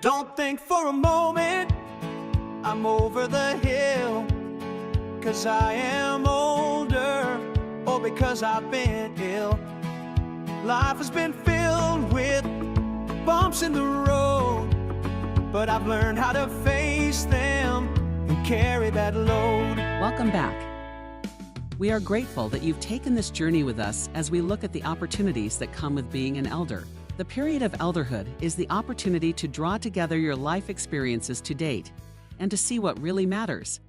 Don't think for a moment I'm over the hill, 'cause I am older, or because I've been ill. Life has been filled with bumps in the road, but I've learned how to face them and carry that load. Welcome back. We are grateful that you've taken this journey with us as we look at the opportunities that come with being an elder. The period of elderhood is the opportunity to draw together your life experiences to date and to see what really matters.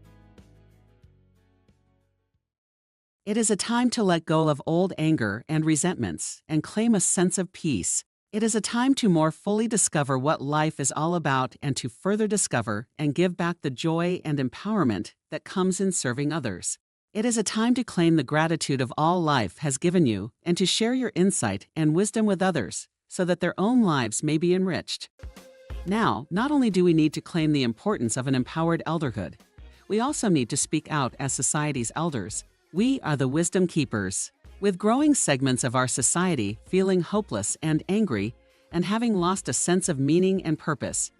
It is a time to let go of old anger and resentments and claim a sense of peace. It is a time to more fully discover what life is all about and to further discover and give back the joy and empowerment that comes in serving others. It is a time to claim the gratitude of all life has given you and to share your insight and wisdom with others so that their own lives may be enriched. Now, not only do we need to claim the importance of an empowered elderhood, we also need to speak out as society's elders. We are the wisdom keepers. With growing segments of our society feeling hopeless and angry and having lost a sense of meaning and purpose,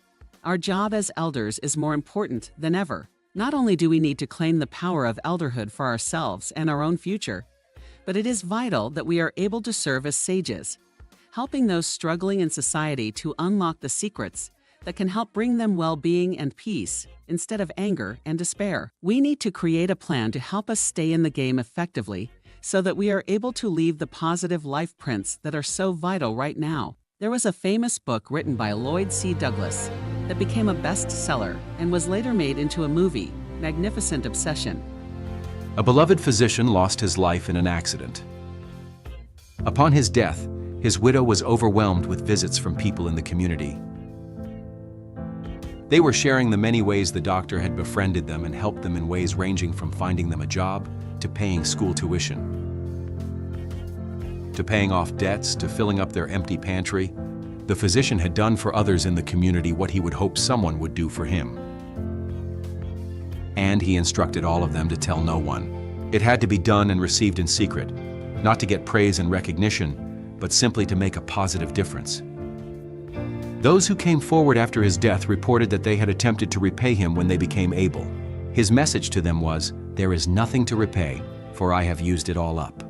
our job as elders is more important than ever. Not only do we need to claim the power of elderhood for ourselves and our own future, but it is vital that we are able to serve as sages, helping those struggling in society to unlock the secrets that can help bring them well-being and peace instead of anger and despair. We need to create a plan to help us stay in the game effectively so that we are able to leave the positive life prints that are so vital right now. There was a famous book written by Lloyd C. Douglas that became a bestseller and was later made into a movie, Magnificent Obsession. A beloved physician lost his life in an accident. Upon his death, his widow was overwhelmed with visits from people in the community. They were sharing the many ways the doctor had befriended them and helped them in ways ranging from finding them a job to paying school tuition, to paying off debts, to filling up their empty pantry. The physician had done for others in the community what he would hope someone would do for him. And he instructed all of them to tell no one. It had to be done and received in secret, not to get praise and recognition, but simply to make a positive difference. Those who came forward after his death reported that they had attempted to repay him when they became able. His message to them was, "There is nothing to repay, for I have used it all up."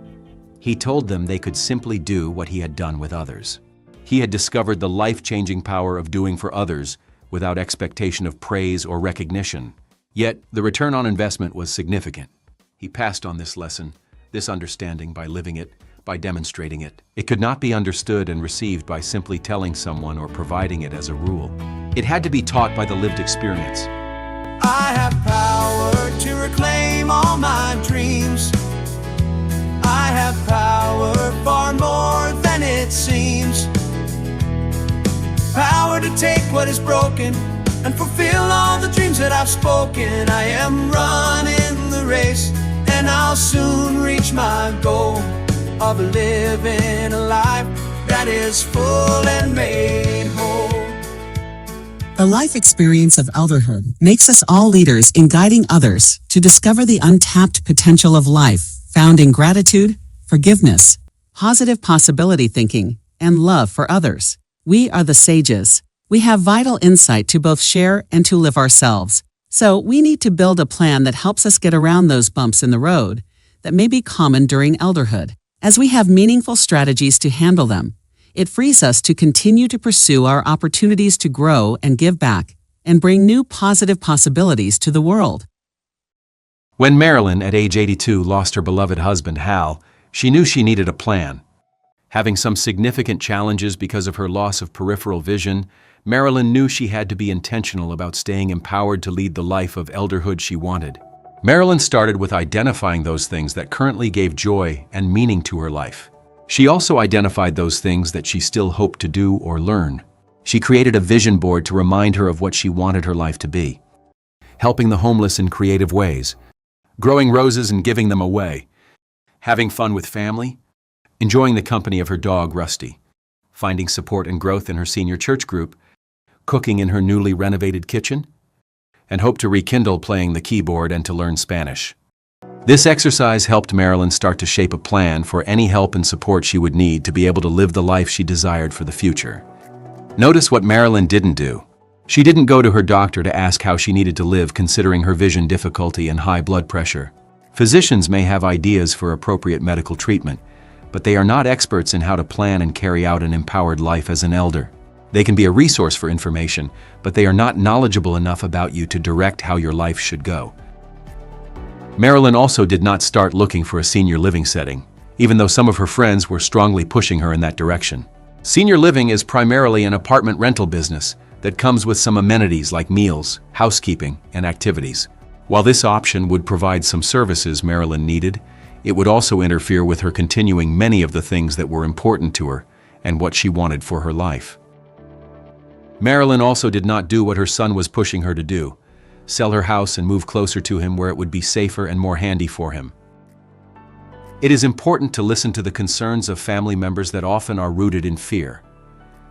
He told them they could simply do what he had done with others. He had discovered the life-changing power of doing for others without expectation of praise or recognition. Yet, the return on investment was significant. He passed on this lesson, this understanding by living it, by demonstrating it. It could not be understood and received by simply telling someone or providing it as a rule. It had to be taught by the lived experience. I have power to reclaim all my dreams. I have power far more than it seems. Power to take what is broken and fulfill all the dreams that I've spoken. I am running the race and I'll soon reach my goal of living a life that is full and made whole. The life experience of elderhood makes us all leaders in guiding others to discover the untapped potential of life found in gratitude, forgiveness, positive possibility thinking, and love for others. We are the sages. We have vital insight to both share and to live ourselves. So we need to build a plan that helps us get around those bumps in the road that may be common during elderhood. As we have meaningful strategies to handle them, it frees us to continue to pursue our opportunities to grow and give back and bring new positive possibilities to the world. When Marilyn, at age 82, lost her beloved husband, Hal, she knew she needed a plan. Having some significant challenges because of her loss of peripheral vision, Marilyn knew she had to be intentional about staying empowered to lead the life of elderhood she wanted. Marilyn started with identifying those things that currently gave joy and meaning to her life. She also identified those things that she still hoped to do or learn. She created a vision board to remind her of what she wanted her life to be. Helping the homeless in creative ways, growing roses and giving them away, having fun with family, enjoying the company of her dog, Rusty, finding support and growth in her senior church group, cooking in her newly renovated kitchen, and hoped to rekindle playing the keyboard and to learn Spanish. This exercise helped Marilyn start to shape a plan for any help and support she would need to be able to live the life she desired for the future. Notice what Marilyn didn't do. She didn't go to her doctor to ask how she needed to live considering her vision difficulty and high blood pressure. Physicians may have ideas for appropriate medical treatment, but they are not experts in how to plan and carry out an empowered life as an elder. They can be a resource for information, but they are not knowledgeable enough about you to direct how your life should go. Marilyn also did not start looking for a senior living setting, even though some of her friends were strongly pushing her in that direction. Senior living is primarily an apartment rental business that comes with some amenities like meals, housekeeping, and activities. While this option would provide some services Marilyn needed, it would also interfere with her continuing many of the things that were important to her and what she wanted for her life. Marilyn also did not do what her son was pushing her to do: sell her house and move closer to him where it would be safer and more handy for him. It is important to listen to the concerns of family members that often are rooted in fear.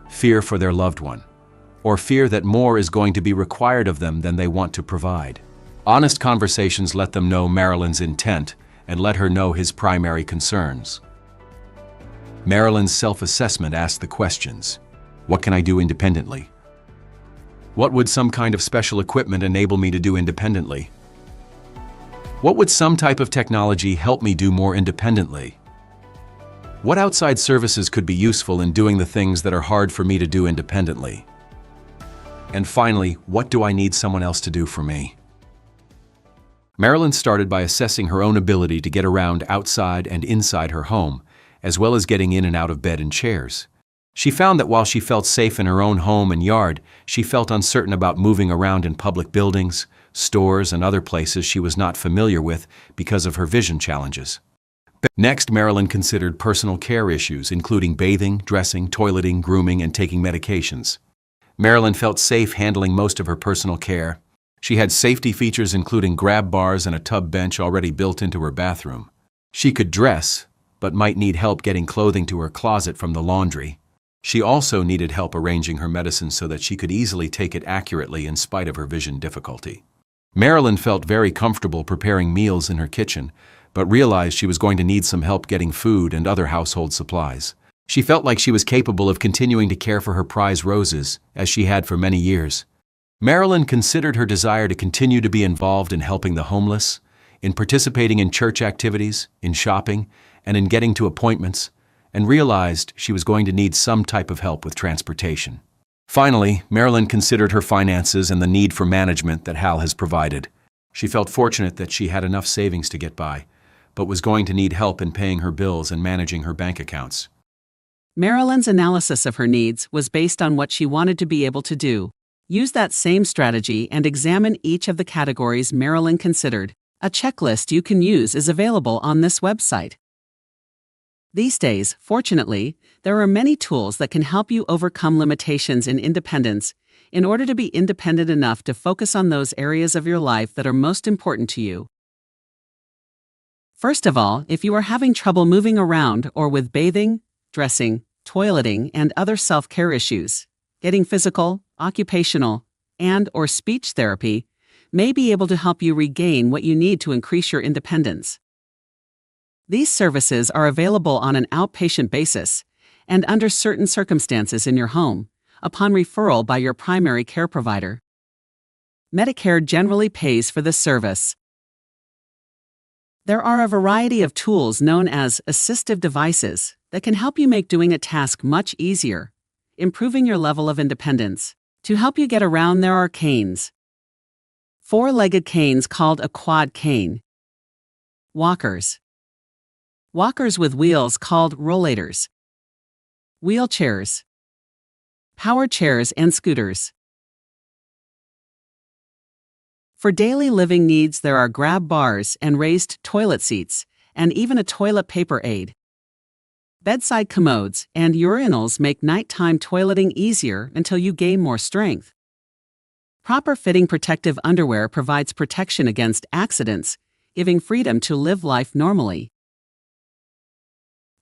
Fear for their loved one, or fear that more is going to be required of them than they want to provide. Honest conversations let them know Marilyn's intent and let her know his primary concerns. Marilyn's self-assessment asked the questions: what can I do independently? What would some kind of special equipment enable me to do independently? What would some type of technology help me do more independently? What outside services could be useful in doing the things that are hard for me to do independently? And finally, what do I need someone else to do for me? Marilyn started by assessing her own ability to get around outside and inside her home, as well as getting in and out of bed and chairs. She found that while she felt safe in her own home and yard, she felt uncertain about moving around in public buildings, stores, and other places she was not familiar with because of her vision challenges. Next, Marilyn considered personal care issues, including bathing, dressing, toileting, grooming, and taking medications. Marilyn felt safe handling most of her personal care. She had safety features including grab bars and a tub bench already built into her bathroom. She could dress, but might need help getting clothing to her closet from the laundry. She also needed help arranging her medicine so that she could easily take it accurately in spite of her vision difficulty. Marilyn felt very comfortable preparing meals in her kitchen, but realized she was going to need some help getting food and other household supplies. She felt like she was capable of continuing to care for her prize roses, as she had for many years. Marilyn considered her desire to continue to be involved in helping the homeless, in participating in church activities, in shopping, and in getting to appointments, and realized she was going to need some type of help with transportation. Finally, Marilyn considered her finances and the need for management that Hal has provided. She felt fortunate that she had enough savings to get by, but was going to need help in paying her bills and managing her bank accounts. Marilyn's analysis of her needs was based on what she wanted to be able to do. Use that same strategy and examine each of the categories Marilyn considered. A checklist you can use is available on this website. These days, fortunately, there are many tools that can help you overcome limitations in independence in order to be independent enough to focus on those areas of your life that are most important to you. First of all, if you are having trouble moving around or with bathing, dressing, toileting, and other self-care issues, getting physical, occupational, and/or speech therapy may be able to help you regain what you need to increase your independence. These services are available on an outpatient basis and under certain circumstances in your home, upon referral by your primary care provider. Medicare generally pays for this service. There are a variety of tools known as assistive devices that can help you make doing a task much easier, improving your level of independence. To help you get around, there are canes. Four-legged canes called a quad cane. Walkers. Walkers with wheels called rollators. Wheelchairs. Power chairs and scooters. For daily living needs, there are grab bars and raised toilet seats, and even a toilet paper aid. Bedside commodes and urinals make nighttime toileting easier until you gain more strength. Proper fitting protective underwear provides protection against accidents, giving freedom to live life normally.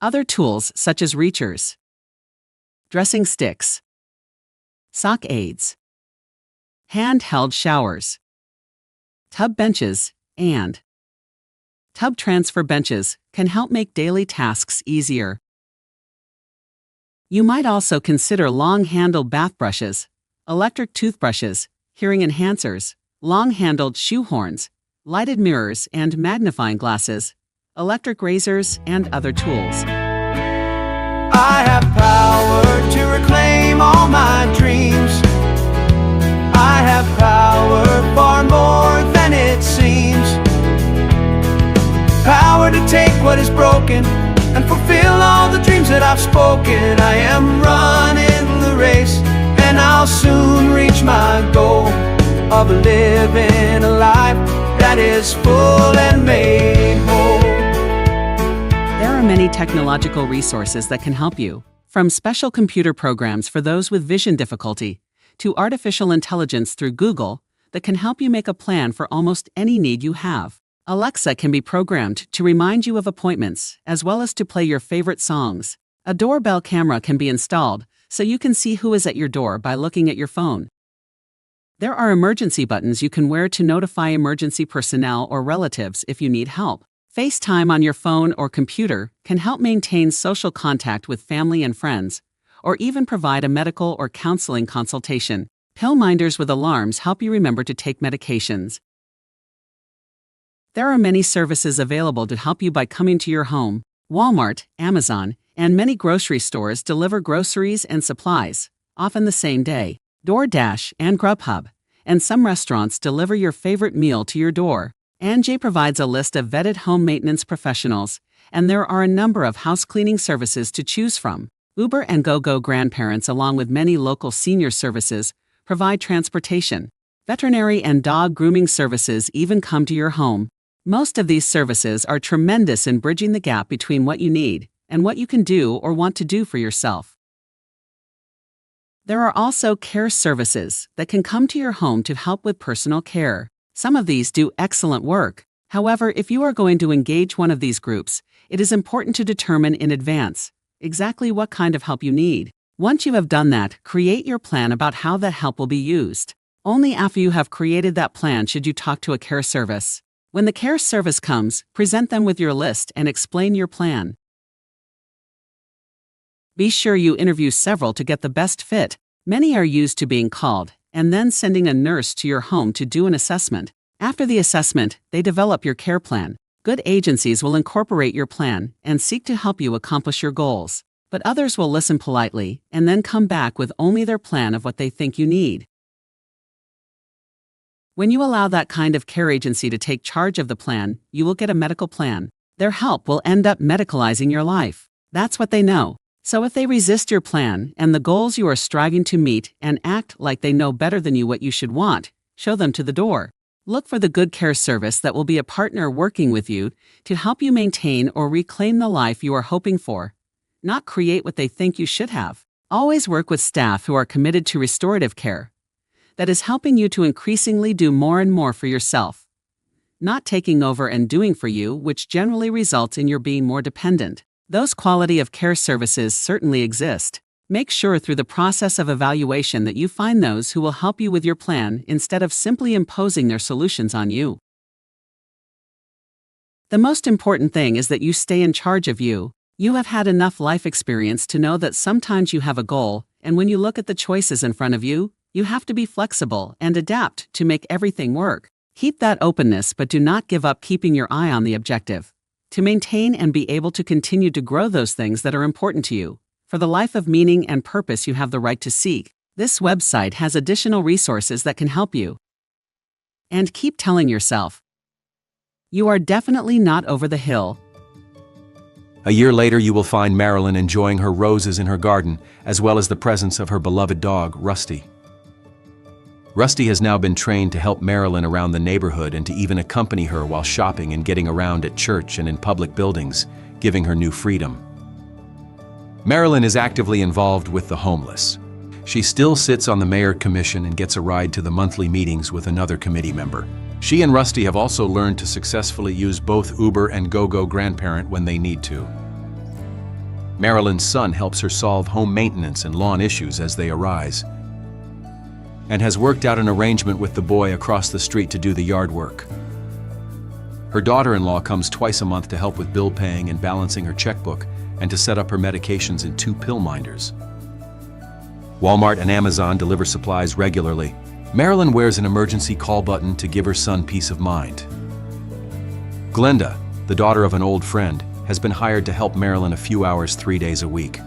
Other tools such as reachers, dressing sticks, sock aids, handheld showers, tub benches, and tub transfer benches can help make daily tasks easier. You might also consider long-handled bath brushes, electric toothbrushes, hearing enhancers, long-handled shoe horns, lighted mirrors and magnifying glasses, electric razors, and other tools. I have power to reclaim all my dreams. I have power far more than it seems. Power to take what is broken and fulfill all the dreams that I've spoken. I am running the race, and I'll soon reach my goal of living a life that is full and made whole. There are many technological resources that can help you, from special computer programs for those with vision difficulty, to artificial intelligence through Google that can help you make a plan for almost any need you have. Alexa can be programmed to remind you of appointments, as well as to play your favorite songs. A doorbell camera can be installed so you can see who is at your door by looking at your phone. There are emergency buttons you can wear to notify emergency personnel or relatives if you need help. FaceTime on your phone or computer can help maintain social contact with family and friends, or even provide a medical or counseling consultation. Pill minders with alarms help you remember to take medications. There are many services available to help you by coming to your home. Walmart, Amazon, and many grocery stores deliver groceries and supplies, often the same day. DoorDash and Grubhub, and some restaurants deliver your favorite meal to your door. Angie provides a list of vetted home maintenance professionals, and there are a number of house cleaning services to choose from. Uber and GoGo grandparents, along with many local senior services, provide transportation. Veterinary and dog grooming services even come to your home. Most of these services are tremendous in bridging the gap between what you need and what you can do or want to do for yourself. There are also care services that can come to your home to help with personal care. Some of these do excellent work. However, if you are going to engage one of these groups, it is important to determine in advance exactly what kind of help you need. Once you have done that, create your plan about how that help will be used. Only after you have created that plan should you talk to a care service. When the care service comes, present them with your list and explain your plan. Be sure you interview several to get the best fit. Many are used to being called and then sending a nurse to your home to do an assessment. After the assessment, they develop your care plan. Good agencies will incorporate your plan and seek to help you accomplish your goals, but others will listen politely and then come back with only their plan of what they think you need. When you allow that kind of care agency to take charge of the plan, you will get a medical plan. Their help will end up medicalizing your life. That's what they know. So if they resist your plan and the goals you are striving to meet and act like they know better than you what you should want, show them to the door. Look for the good care service that will be a partner working with you to help you maintain or reclaim the life you are hoping for, not create what they think you should have. Always work with staff who are committed to restorative care that is helping you to increasingly do more and more for yourself, not taking over and doing for you, which generally results in your being more dependent. Those quality of care services certainly exist. Make sure through the process of evaluation that you find those who will help you with your plan instead of simply imposing their solutions on you. The most important thing is that you stay in charge of you. You have had enough life experience to know that sometimes you have a goal, and when you look at the choices in front of you, you have to be flexible and adapt to make everything work. Keep that openness, but do not give up keeping your eye on the objective. To maintain and be able to continue to grow those things that are important to you, for the life of meaning and purpose you have the right to seek. This website has additional resources that can help you. And keep telling yourself, you are definitely not over the hill. A year later, you will find Marilyn enjoying her roses in her garden, as well as the presence of her beloved dog, Rusty. Rusty has now been trained to help Marilyn around the neighborhood and to even accompany her while shopping and getting around at church and in public buildings, giving her new freedom. Marilyn is actively involved with the homeless. She still sits on the mayor commission and gets a ride to the monthly meetings with another committee member. She and Rusty have also learned to successfully use both Uber and GoGo grandparent when they need to. Marilyn's son helps her solve home maintenance and lawn issues as they arise, and has worked out an arrangement with the boy across the street to do the yard work. Her daughter-in-law comes twice a month to help with bill paying and balancing her checkbook and to set up her medications in 2 pill minders. Walmart and Amazon deliver supplies regularly. Marilyn wears an emergency call button to give her son peace of mind. Glenda, the daughter of an old friend, has been hired to help Marilyn a few hours 3 days a week.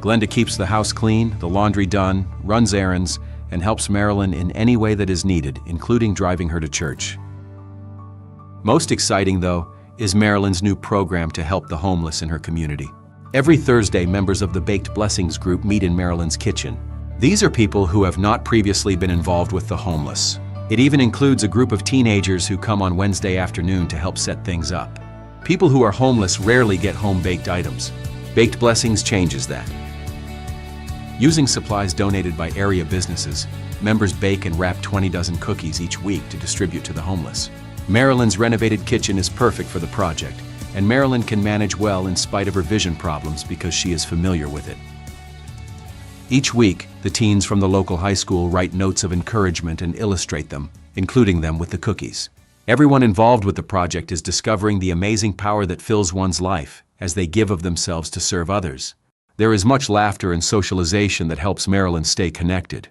Glenda keeps the house clean, the laundry done, runs errands, and helps Marilyn in any way that is needed, including driving her to church. Most exciting, though, is Marilyn's new program to help the homeless in her community. Every Thursday, members of the Baked Blessings group meet in Marilyn's kitchen. These are people who have not previously been involved with the homeless. It even includes a group of teenagers who come on Wednesday afternoon to help set things up. People who are homeless rarely get home-baked items. Baked Blessings changes that. Using supplies donated by area businesses, members bake and wrap 20 dozen cookies each week to distribute to the homeless. Marilyn's renovated kitchen is perfect for the project, and Marilyn can manage well in spite of her vision problems because she is familiar with it. Each week, the teens from the local high school write notes of encouragement and illustrate them, including them with the cookies. Everyone involved with the project is discovering the amazing power that fills one's life as they give of themselves to serve others. There is much laughter and socialization that helps Marilyn stay connected.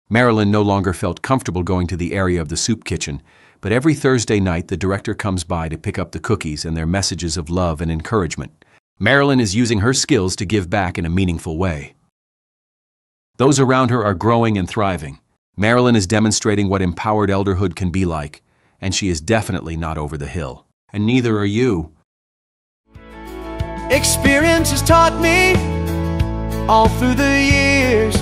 Marilyn no longer felt comfortable going to the area of the soup kitchen, but every Thursday night the director comes by to pick up the cookies and their messages of love and encouragement. Marilyn is using her skills to give back in a meaningful way. Those around her are growing and thriving. Marilyn is demonstrating what empowered elderhood can be like, and she is definitely not over the hill. And neither are you. Experience has taught me all through the years,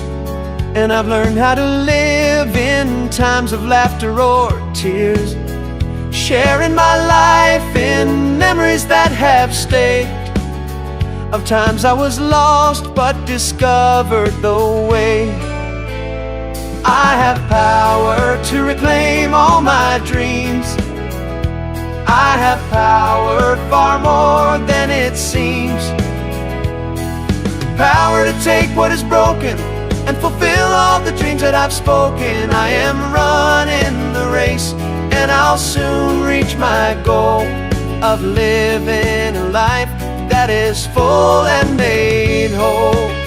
and I've learned how to live in times of laughter or tears, sharing my life in memories that have stayed, of times I was lost but discovered the way. I have power to reclaim all my dreams. I have power far more than it seems. Power to take what is broken and fulfill all the dreams that I've spoken. I am running the race, and I'll soon reach my goal of living a life that is full and made whole.